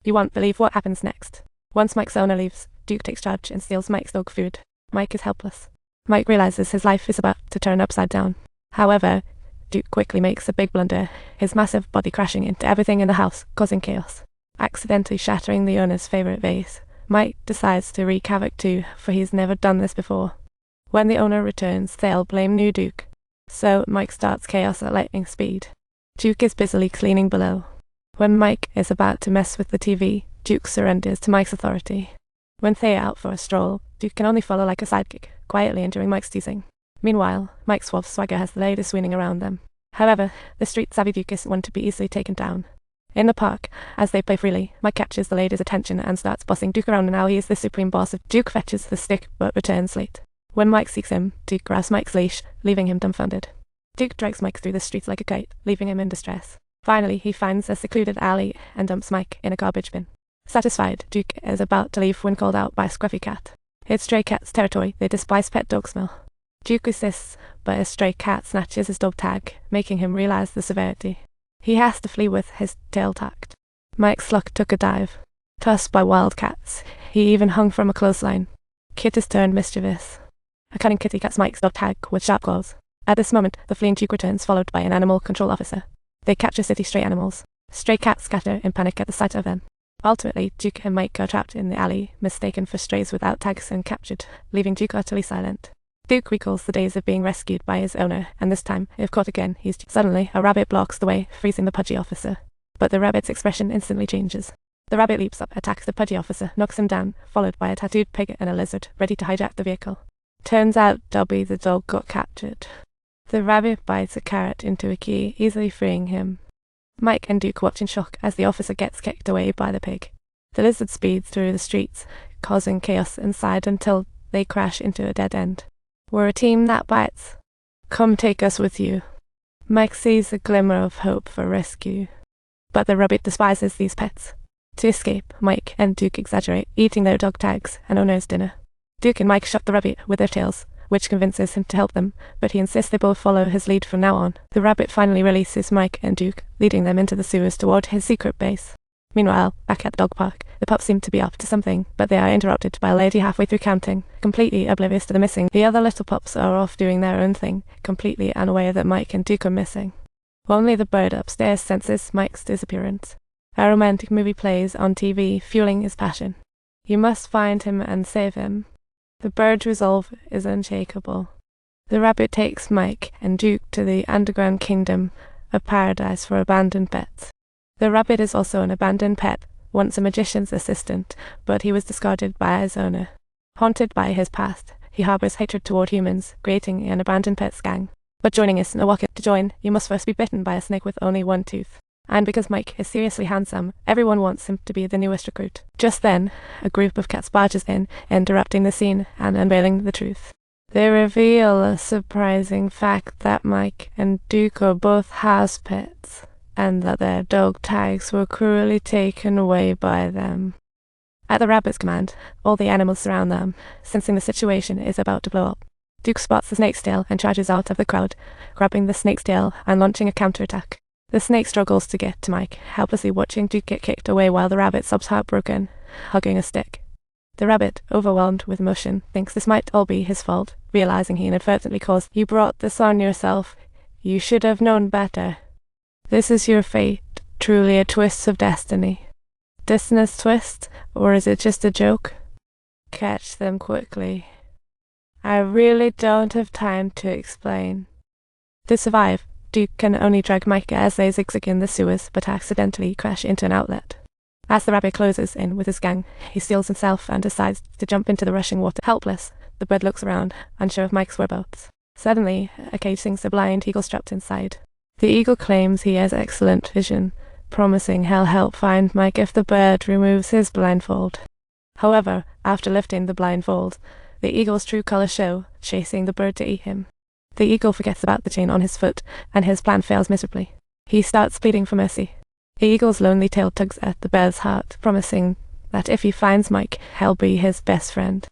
You won't believe what happens next. Once Mike's owner leaves, Duke takes charge and steals Mike's dog food. Mike is helpless. Mike realizes his life is about to turn upside down. However, Duke quickly makes a big blunder, his massive body crashing into everything in the house, causing chaos. Accidentally shattering the owner's favorite vase, Mike decides to wreak havoc too, for he's never done this before. When the owner returns, they'll blame new Duke. So Mike starts chaos at lightning speed. Duke is busily cleaning below. When Mike is about to mess with the TV, Duke surrenders to Mike's authority. When they are out for a stroll, Duke can only follow like a sidekick, quietly enduring Mike's teasing. Meanwhile, Mike's suave swagger has the ladies swooning around them. However, the street-savvy Duke isn't one to be easily taken down. In the park, as they play freely, Mike captures the ladies' attention and starts bossing Duke around, and now he is the supreme boss. Duke fetches the stick but returns late. When Mike seeks him, Duke grabs Mike's leash, leaving him dumbfounded. Duke drags Mike through the streets like a kite, leaving him in distress. Finally, he finds a secluded alley and dumps Mike in a garbage bin. Satisfied, Duke is about to leave when called out by a scruffy cat. It's stray cat's territory, they despise pet dog smell. Duke resists, but a stray cat snatches his dog tag, making him realize the severity. He has to flee with his tail tucked. Mike's luck took a dive. Tossed by wild cats, he even hung from a clothesline. Kit is turned mischievous. A cunning kitty cuts Mike's dog tag with sharp claws. At this moment, the fleeing Duke returns, followed by an animal control officer. They capture city stray animals. Stray cats scatter in panic at the sight of them. Ultimately, Duke and Mike are trapped in the alley, mistaken for strays without tags, and captured, leaving Duke utterly silent. Duke recalls the days of being rescued by his owner, and this time, if caught again, suddenly a rabbit blocks the way, freezing the pudgy officer. But the rabbit's expression instantly changes. The rabbit leaps up, attacks the pudgy officer, knocks him down, followed by a tattooed pig and a lizard, ready to hijack the vehicle. Turns out Dobby the dog got captured. The rabbit bites a carrot into a key, easily freeing him. Mike and Duke watch in shock as the officer gets kicked away by the pig. The lizard speeds through the streets, causing chaos inside until they crash into a dead end. We're a team that bites. Come take us with you. Mike sees a glimmer of hope for rescue. But the rabbit despises these pets. To escape, Mike and Duke exaggerate, eating their dog tags and owner's dinner. Duke and Mike shot the rabbit with their tails, which convinces him to help them, but he insists they both follow his lead from now on. The rabbit finally releases Mike and Duke, leading them into the sewers toward his secret base. Meanwhile, back at the dog park, the pups seem to be up to something, but they are interrupted by a lady halfway through counting, completely oblivious to the missing. The other little pups are off doing their own thing, completely unaware that Mike and Duke are missing. Only the bird upstairs senses Mike's disappearance. A romantic movie plays on TV, fueling his passion. You must find him and save him. The bird's resolve is unshakable. The rabbit takes Mike and Duke to the underground kingdom, a paradise for abandoned pets. The rabbit is also an abandoned pet, once a magician's assistant, but he was discarded by his owner. Haunted by his past, he harbors hatred toward humans, creating an abandoned pets gang. But joining isn't a walk-in. To join, you must first be bitten by a snake with only one tooth. And because Mike is seriously handsome, everyone wants him to be the newest recruit. Just then, a group of cats barges in, interrupting the scene and unveiling the truth. They reveal a surprising fact that Mike and Duke are both house pets, and that their dog tags were cruelly taken away by them. At the rabbit's command, all the animals surround them, sensing the situation is about to blow up. Duke spots the snake's tail and charges out of the crowd, grabbing the snake's tail and launching a counterattack. The snake struggles to get to Mike, helplessly watching Duke get kicked away while the rabbit sobs heartbroken, hugging a stick. The rabbit, overwhelmed with emotion, thinks this might all be his fault, realizing he inadvertently caused, "You brought this on yourself. You should have known better. This is your fate, truly a twist of destiny. Destiny's twist, or is it just a joke? Catch them quickly. I really don't have time to explain." To survive, Duke can only drag Mike as they zigzag in the sewers, but accidentally crash into an outlet. As the rabbit closes in with his gang, he steels himself and decides to jump into the rushing water. Helpless, the bird looks around, unsure of Mike's whereabouts. Suddenly, a cage sings a blind eagle strapped inside. The eagle claims he has excellent vision, promising he'll help find Mike if the bird removes his blindfold. However, after lifting the blindfold, the eagle's true colors show, chasing the bird to eat him. The eagle forgets about the chain on his foot, and his plan fails miserably. He starts pleading for mercy. The eagle's lonely tail tugs at the bird's heart, promising that if he finds Mike, he'll be his best friend.